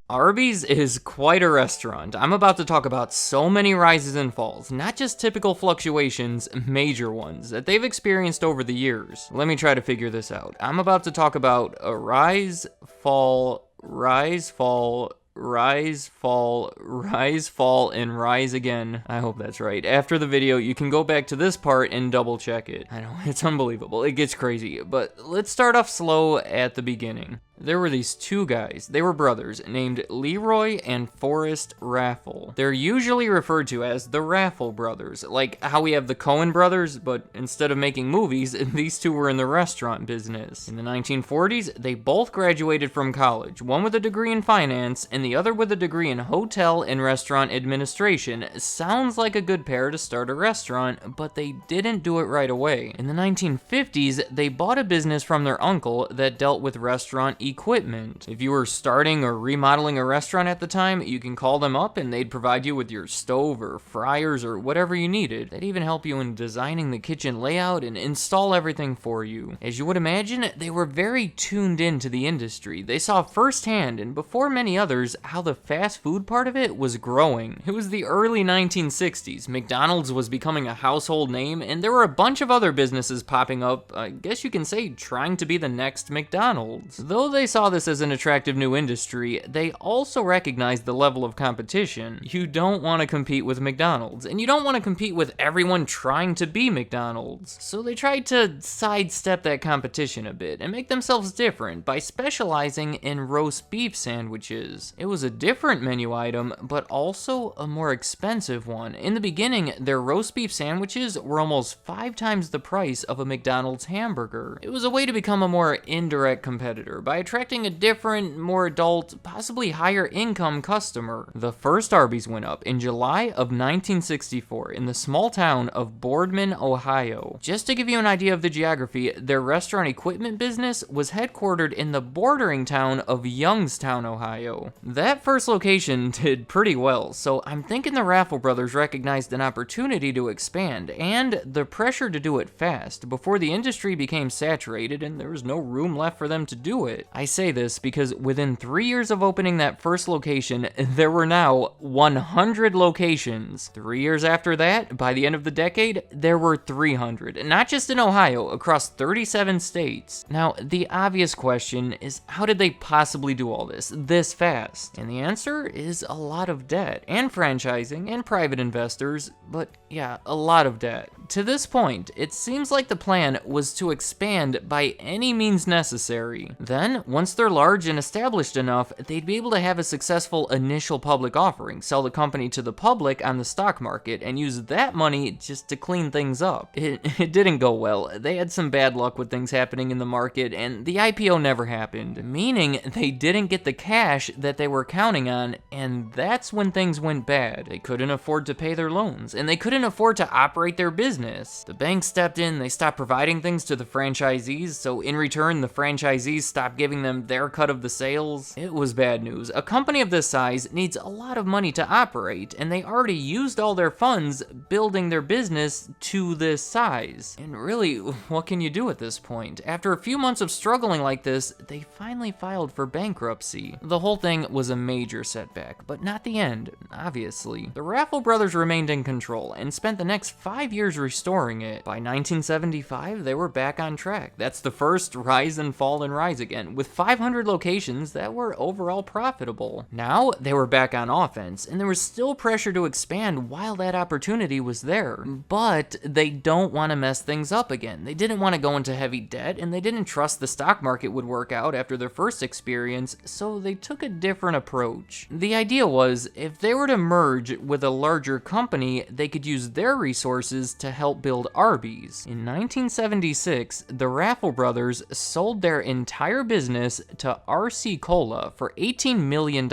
Arby's is quite a restaurant. I'm about to talk about so many rises and falls, not just typical fluctuations, major ones, that they've experienced over the years. Let me try to figure this out. I'm about to talk about a rise, fall, rise, fall, rise, fall, rise, fall, and rise again. I hope that's right. After the video, you can go back to this part and double check it. I know, it's unbelievable. It gets crazy, but let's start off slow at the beginning. There were these two guys, they were brothers, named Leroy and Forrest Raffle. They're usually referred to as the Raffle brothers, like how we have the Coen brothers, but instead of making movies, these two were in the restaurant business. In the 1940s, they both graduated from college, one with a degree in finance, and the other with a degree in hotel and restaurant administration. Sounds like a good pair to start a restaurant, but they didn't do it right away. In the 1950s, they bought a business from their uncle that dealt with restaurant equipment. If you were starting or remodeling a restaurant at the time, you can call them up and they'd provide you with your stove or fryers or whatever you needed. They'd even help you in designing the kitchen layout and install everything for you. As you would imagine, they were very tuned into the industry. They saw firsthand, and before many others, how the fast food part of it was growing. It was the early 1960s. McDonald's was becoming a household name, and there were a bunch of other businesses popping up, I guess you can say trying to be the next McDonald's. Though they saw this as an attractive new industry, they also recognized the level of competition. You don't want to compete with McDonald's, and you don't want to compete with everyone trying to be McDonald's. So they tried to sidestep that competition a bit and make themselves different by specializing in roast beef sandwiches. It was a different menu item, but also a more expensive one. In the beginning, their roast beef sandwiches were almost 5 times the price of a McDonald's hamburger. It was a way to become a more indirect competitor by attracting a different, more adult, possibly higher income customer. The first Arby's went up in July of 1964 in the small town of Boardman, Ohio. Just to give you an idea of the geography, their restaurant equipment business was headquartered in the bordering town of Youngstown, Ohio. That first location did pretty well, so I'm thinking the Raffle brothers recognized an opportunity to expand and the pressure to do it fast before the industry became saturated and there was no room left for them to do it. I say this because within 3 years of opening that first location, there were now 100 locations. 3 years after that, by the end of the decade, there were 300, not just in Ohio, across 37 states. Now, the obvious question is, how did they possibly do all this fast? And the answer is a lot of debt, and franchising, and private investors, but yeah, a lot of debt. To this point, it seems like the plan was to expand by any means necessary. Then, once they're large and established enough, they'd be able to have a successful initial public offering, sell the company to the public on the stock market, and use that money just to clean things up. It didn't go well. They had some bad luck with things happening in the market, and the IPO never happened, meaning they didn't get the cash that they were counting on, and that's when things went bad. They couldn't afford to pay their loans, and they couldn't afford to operate their business. The bank stepped in, they stopped providing things to the franchisees, so in return, the franchisees stopped giving them their cut of the sales. It was bad news. A company of this size needs a lot of money to operate, and they already used all their funds building their business to this size. And really, what can you do at this point? After a few months of struggling like this, they finally filed for bankruptcy. The whole thing was a major setback, but not the end, obviously. The Raffle brothers remained in control and spent the next 5 years restoring it. By 1975, they were back on track. That's the first rise and fall and rise again, with 500 locations that were overall profitable. Now, they were back on offense, and there was still pressure to expand while that opportunity was there. But they don't want to mess things up again. They didn't want to go into heavy debt, and they didn't trust the stock market would work out after their first experience, so they took a different approach. The idea was, if they were to merge with a larger company, they could use their resources to help build Arby's. In 1976, the Raffle brothers sold their entire business business to RC Cola for $18 million,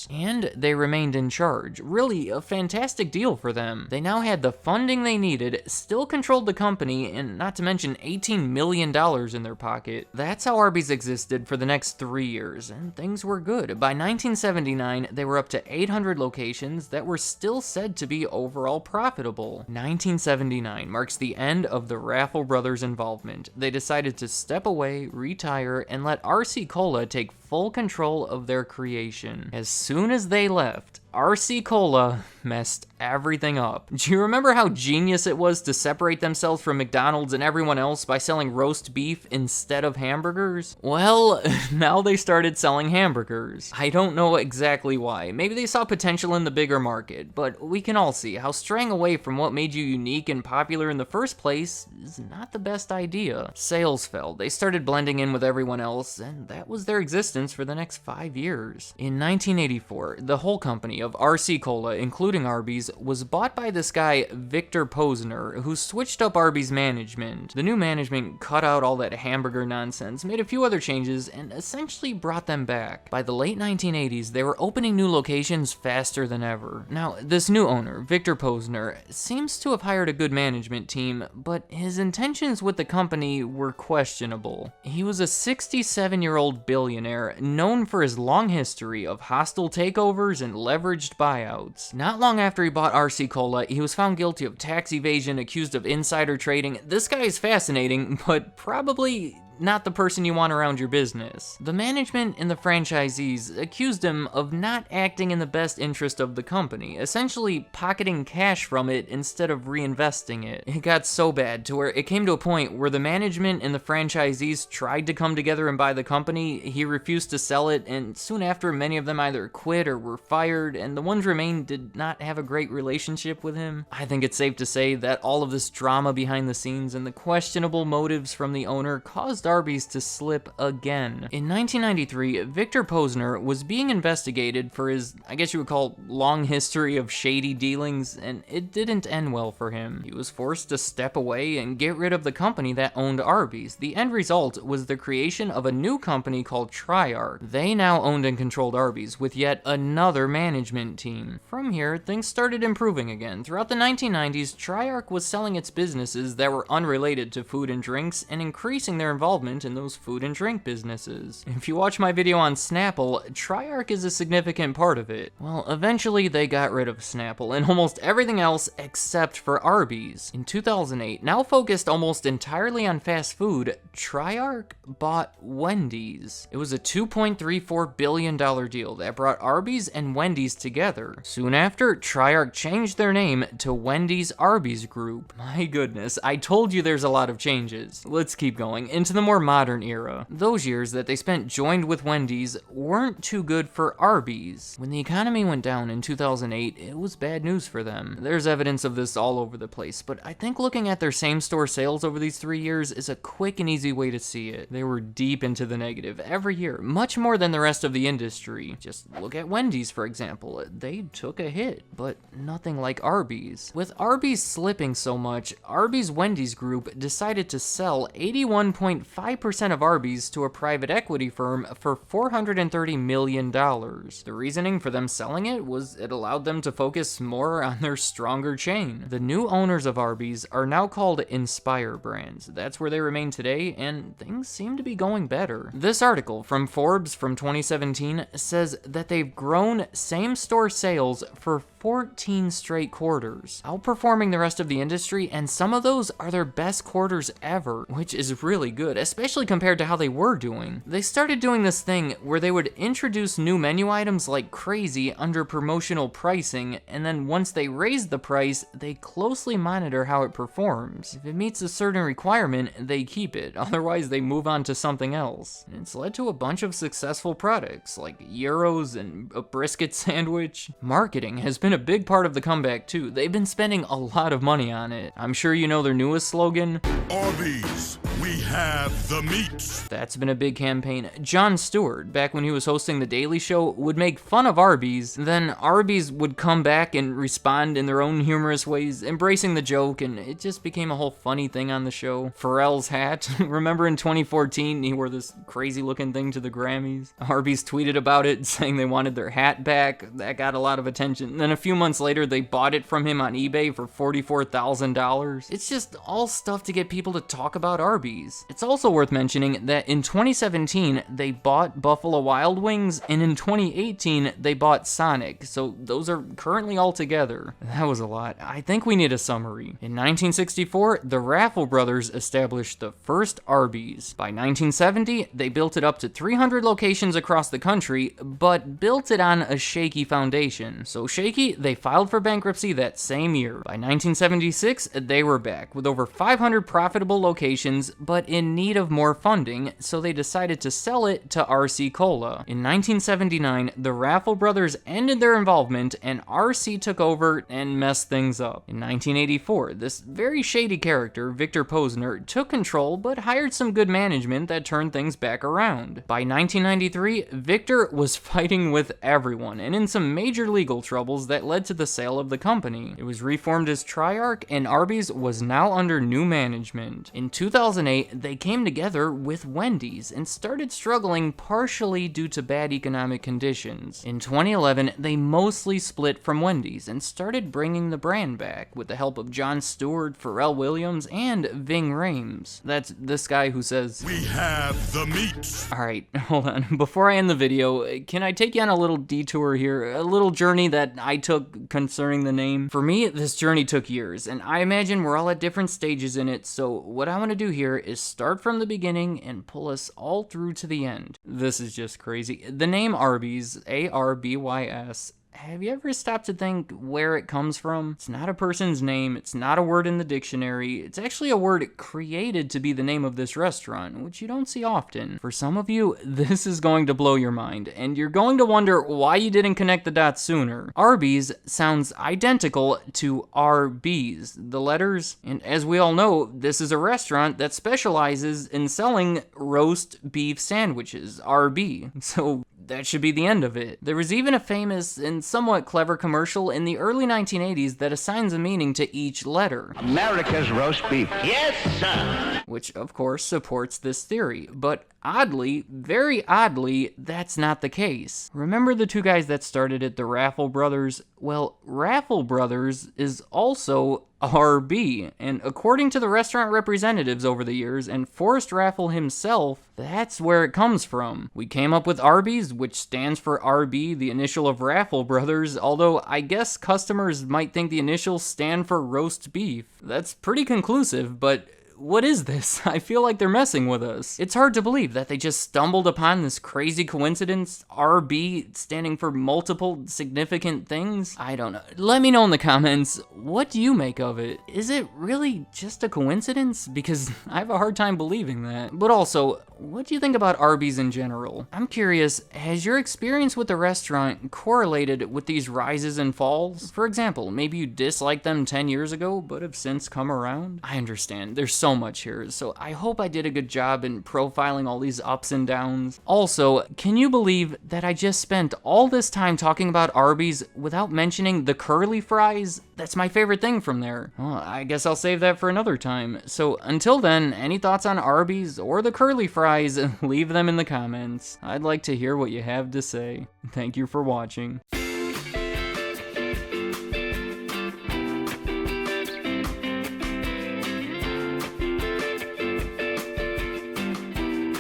and they remained in charge. Really a fantastic deal for them. They now had the funding they needed, still controlled the company, and not to mention $18 million in their pocket. That's how Arby's existed for the next 3 years, and things were good. By 1979, they were up to 800 locations that were still said to be overall profitable. 1979 marks the end of the Raffle brothers' involvement. They decided to step away, retire, and let RC Cola take full control of their creation. As soon as they left, RC Cola messed everything up. Do you remember how genius it was to separate themselves from McDonald's and everyone else by selling roast beef instead of hamburgers? Well, now they started selling hamburgers. I don't know exactly why. Maybe they saw potential in the bigger market, but we can all see how straying away from what made you unique and popular in the first place is not the best idea. Sales fell. They started blending in with everyone else, and that was their existence for the next 5 years. In 1984, the whole company of RC Cola, including Arby's, was bought by this guy Victor Posner, who switched up Arby's management. The new management cut out all that hamburger nonsense, made a few other changes, and essentially brought them back. By the late 1980s, they were opening new locations faster than ever. Now, this new owner, Victor Posner, seems to have hired a good management team, but his intentions with the company were questionable. He was a 67-year-old billionaire known for his long history of hostile takeovers and leveraged buyouts. Not long after he bought RC Cola, he was found guilty of tax evasion, accused of insider trading. This guy is fascinating, but probably not the person you want around your business. The management and the franchisees accused him of not acting in the best interest of the company, essentially pocketing cash from it instead of reinvesting it. It got so bad to where it came to a point where the management and the franchisees tried to come together and buy the company. He refused to sell it, and soon after, many of them either quit or were fired, and the ones remained did not have a great relationship with him. I think it's safe to say that all of this drama behind the scenes and the questionable motives from the owner caused Arby's to slip again. In 1993, Victor Posner was being investigated for his, I guess you would call, long history of shady dealings, and it didn't end well for him. He was forced to step away and get rid of the company that owned Arby's. The end result was the creation of a new company called Triarc. They now owned and controlled Arby's with yet another management team. From here, things started improving again. Throughout the 1990s, Triarc was selling its businesses that were unrelated to food and drinks and increasing their involvement in those food and drink businesses. If you watch my video on Snapple, Triarc is a significant part of it. Well, eventually they got rid of Snapple and almost everything else except for Arby's. In 2008, now focused almost entirely on fast food, Triarc bought Wendy's. It was a $2.34 billion deal that brought Arby's and Wendy's together. Soon after, Triarc changed their name to Wendy's Arby's Group. My goodness, I told you there's a lot of changes. Let's keep going into the more modern era. Those years that they spent joined with Wendy's weren't too good for Arby's. When the economy went down in 2008, it was bad news for them. There's evidence of this all over the place, but I think looking at their same-store sales over these 3 years is a quick and easy way to see it. They were deep into the negative every year, much more than the rest of the industry. Just look at Wendy's, for example. They took a hit, but nothing like Arby's. With Arby's slipping so much, Arby's Wendy's Group decided to sell 81.5% of Arby's to a private equity firm for $430 million. The reasoning for them selling it was it allowed them to focus more on their stronger chain. The new owners of Arby's are now called Inspire Brands. That's where they remain today, and things seem to be going better. This article from Forbes from 2017 says that they've grown same-store sales for 14 straight quarters, outperforming the rest of the industry, and some of those are their best quarters ever, which is really good, especially compared to how they were doing. They started doing this thing where they would introduce new menu items like crazy under promotional pricing, and then once they raise the price, they closely monitor how it performs. If it meets a certain requirement, they keep it, otherwise they move on to something else. And it's led to a bunch of successful products, like gyros and a brisket sandwich. Marketing has been a big part of the comeback too. They've been spending a lot of money on it. I'm sure you know their newest slogan, Arby's, we have have the meat. That's been a big campaign. Jon Stewart, back when he was hosting The Daily Show, would make fun of Arby's. Then Arby's would come back and respond in their own humorous ways, embracing the joke, and it just became a whole funny thing on the show. Pharrell's hat. Remember in 2014, he wore this crazy looking thing to the Grammys? Arby's tweeted about it, saying they wanted their hat back. That got a lot of attention. Then a few months later, they bought it from him on eBay for $44,000. It's just all stuff to get people to talk about Arby's. It's also worth mentioning that in 2017, they bought Buffalo Wild Wings, and in 2018, they bought Sonic, so those are currently all together. That was a lot. I think we need a summary. In 1964, the Raffle brothers established the first Arby's. By 1970, they built it up to 300 locations across the country, but built it on a shaky foundation. So shaky, they filed for bankruptcy that same year. By 1976, they were back with over 500 profitable locations, but in need of more funding, so they decided to sell it to RC Cola. In 1979, the Raffle brothers ended their involvement, and RC took over and messed things up. In 1984, this very shady character, Victor Posner, took control, but hired some good management that turned things back around. By 1993, Victor was fighting with everyone, and in some major legal troubles that led to the sale of the company. It was reformed as Triarc, and Arby's was now under new management. In 2008, they came together with Wendy's and started struggling partially due to bad economic conditions. In 2011, they mostly split from Wendy's and started bringing the brand back with the help of Jon Stewart, Pharrell Williams, and Ving Rhames. That's this guy who says, "We have the meat." Alright, hold on. Before I end the video, can I take you on a little detour here? A little journey that I took concerning the name? For me, this journey took years, and I imagine we're all at different stages in it, so what I want to do here is start from the beginning and pull us all through to the end. This is just crazy. The name Arby's, A-R-B-Y-S, have you ever stopped to think where it comes from? It's not a person's name, it's not a word in the dictionary, it's actually a word created to be the name of this restaurant, which you don't see often. For some of you, this is going to blow your mind, and you're going to wonder why you didn't connect the dots sooner. Arby's sounds identical to RB's, the letters, and as we all know, this is a restaurant that specializes in selling roast beef sandwiches, RB, so that should be the end of it. There was even a famous and somewhat clever commercial in the early 1980s that assigns a meaning to each letter. America's roast beef. Yes, sir. Which, of course, supports this theory. But oddly, very oddly, that's not the case. Remember the two guys that started it, the Raffle brothers? Well, Raffle Brothers is also RB, and according to the restaurant representatives over the years, and Forrest Raffle himself, that's where it comes from. We came up with Arby's, which stands for RB, the initial of Raffle Brothers, although I guess customers might think the initials stand for roast beef. That's pretty conclusive, but what is this? I feel like they're messing with us. It's hard to believe that they just stumbled upon this crazy coincidence, RB standing for multiple significant things. I don't know. Let me know in the comments, what do you make of it? Is it really just a coincidence? Because I have a hard time believing that. But also, what do you think about Arby's in general? I'm curious, has your experience with the restaurant correlated with these rises and falls? For example, maybe you disliked them 10 years ago, but have since come around? I understand, there's so much here, so I hope I did a good job in profiling all these ups and downs. Also, can you believe that I just spent all this time talking about Arby's without mentioning the curly fries? That's my favorite thing from there. Well, I guess I'll save that for another time. So until then, any thoughts on Arby's or the curly fries, leave them in the comments. I'd like to hear what you have to say. Thank you for watching.